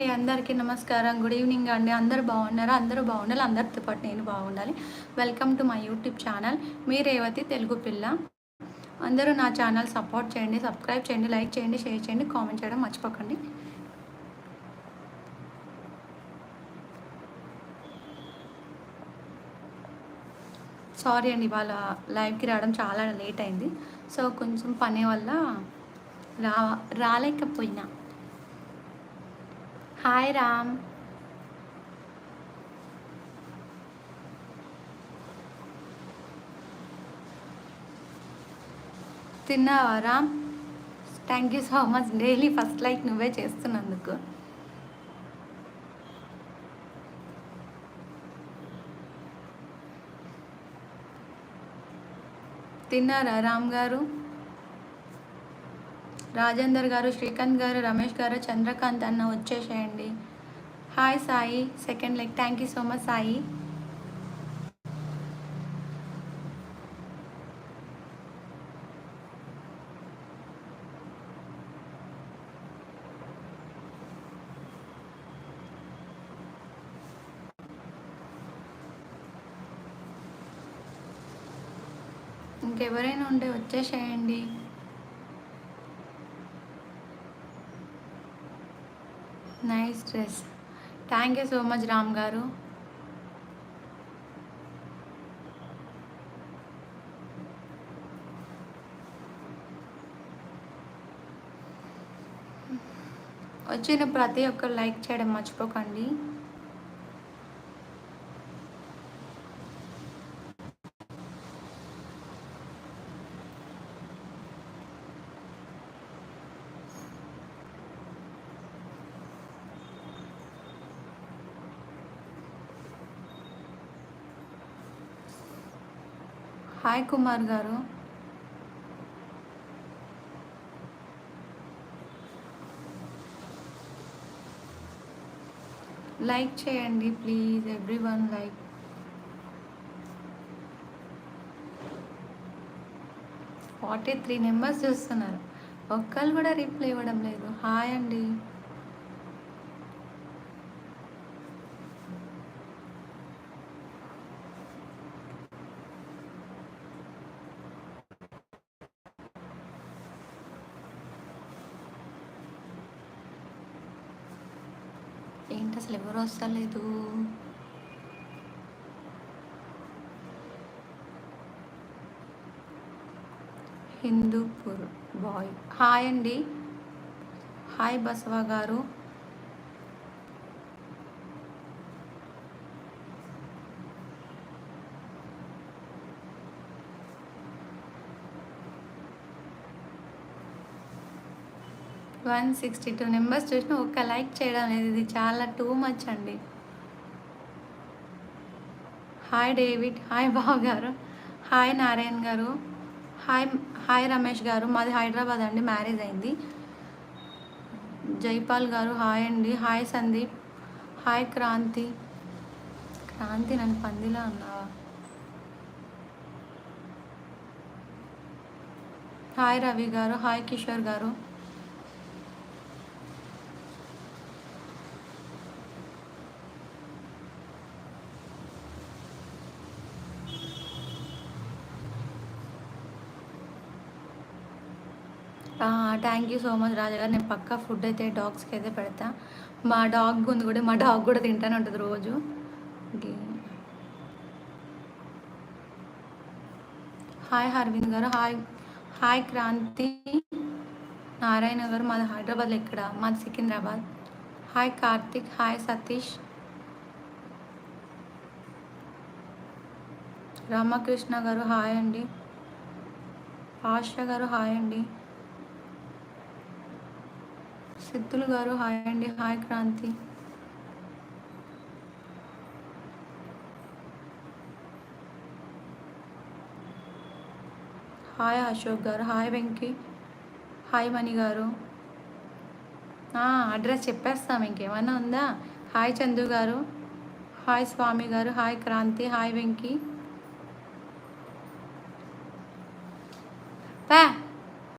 అందరికీ నమస్కారం. Good evening అండి. అందరూ బాగున్నారా? అందరూ బాగుండాలి. అందరితో పాటు నేను బాగుండాలి. Welcome to my YouTube channel. మీ రేవతి తెలుగు పిల్ల. అందరూ నా ఛానల్ సపోర్ట్ చేయండి, సబ్స్క్రైబ్ చేయండి, లైక్ చేయండి, షేర్ చేయండి, కామెంట్ చేయడం మర్చిపోకండి. సారీ అండి, ఇవాళ లైవ్కి రావడం చాలా లేట్ అయింది. సో కొంచెం పని వల్ల రా రాలేకపోయినా. హాయ్ రామ్. తిన్నావా Ram? Thank you so much. Daily first like నువ్వే చేస్తున్నందుకు. తిన్నారా రామ్ గారు? రాజేందర్ గారు, శ్రీకాంత్ గారు, రమేష్ గారు, చంద్రకాంత్ అన్న వచ్చేసేయండి. Hi Sai, second like. Thank you so much Sai. ఇంకెవరైనా ఉంటే వచ్చేసేయండి. Nice dress. Thank you so much Ram గారు. వచ్చిన ప్రతి ఒక్కరు లైక్ చేయడం మర్చిపోకండి. హాయ్ కుమార్ గారు. లైక్ చేయండి please, everyone like. Forty 3 numbers చూస్తున్నారు, ఒక్కళ్ళు కూడా రిప్లై ఇవ్వడం లేదు. హాయ్ అండి. ఏంటి అసలు ఎవరు వస్తలేదు? హిందూపూర్ బాయ్. హాయ్ అండి. హాయ్ బసవ గారు. వన్ 62 నెంబర్స్ చూసిన ఒక్క లైక్ చేయడం లేదు. ఇది చాలా టూ మచ్ అండి. Hi David. హాయ్ బావ గారు. హాయ్ నారాయణ్ గారు. హాయ్ హాయ్ రమేష్ గారు. మాది హైదరాబాద్ అండి, మ్యారేజ్ అయింది. జైపాల్ గారు హాయ్ అండి. హాయ్ సందీప్. హాయ్ క్రాంతి. క్రాంతి నన్ను పందిలా అన్నావా? హాయ్ రవి గారు. హాయ్ కిషోర్ గారు. థ్యాంక్ యూ సో మచ్ రాజా గారు. నేను పక్కా ఫుడ్ అయితే డాగ్స్కి అయితే పెడతా. మా డాగ్ ఉంది కూడా, మా డాగ్ కూడా తింటానే ఉంటుంది రోజు. హాయ్ హర్వింద్ గారు. Hi hi Kranti. నారాయణ గారు. మాది హైదరాబాద్లో. ఎక్కడ? మాది సికింద్రాబాద్. హాయ్ కార్తిక్. హాయ్ సతీష్. రామకృష్ణ గారు హాయ్ అండి. ఆశ గారు హాయ్ అండి. సిద్ధులు గారు హాయ్ అండి. Hi Kranti. Hi Ashok garu. Hi Venky. Hi మణి గారు. అడ్రస్ చెప్పేస్తాం, ఇంకేమైనా ఉందా? హాయ్ చందు గారు. హాయ్ స్వామి గారు. హాయ్ క్రాంతి. హాయ్ వెంకీ.